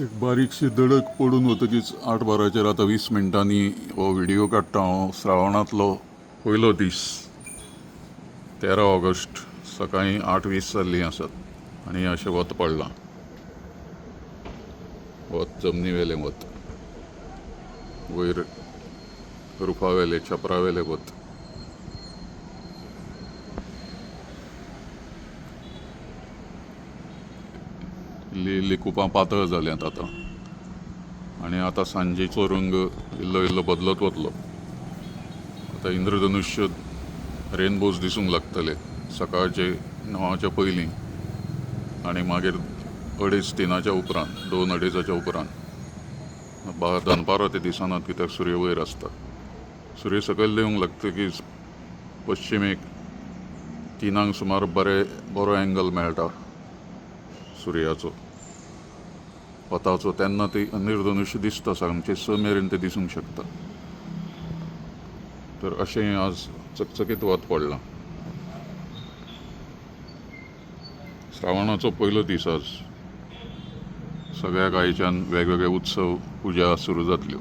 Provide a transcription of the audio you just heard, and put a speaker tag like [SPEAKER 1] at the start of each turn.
[SPEAKER 1] एक बारीकशी दडक पडून वतकीच 8:12 आता 20 मिनटांनी हो व्हिडिओ काडटा हांव श्रावणांतलो पयलो दीस 13 ऑगस्ट सकाळीं 8:20 जाल्लीं आसात आनी अशें वत पडलां. वत जमनीवेलें वत, वयर रुफावेलें छपरावेलें वत. इल्ली इल्ली कुपां पातळ जाल्यांत आतां आनी आतां सांजेचो रंग इल्लो इल्लो बदलत वतलो. आतां इंद्रधनुश्य रेनबोज दिसूंक लागतले सकाळचे 9च्या पयलीं आनी मागीर 2:30-3च्या उपरांत 2-2:30च्या उपरांत दनपारां ते दिसनात कित्याक सूर्य वयर आसता. सूर्य सकयल देंवूंक लागतकीच पश्चिमेक 3 सुमार बरो एंगल मेळटा सुर्याचो वताचो, तेन्ना ती इंद्रधनुश्य दिसता सामकें 6 मेरेन ते दिसूंक शकता. तर अशें आज चकचकीत वत पडलां. श्रावणाचो पयलो दीस आज. सगळ्याक आयच्यान वेगवेगळे उत्सव पुजा सुरू जातल्यो.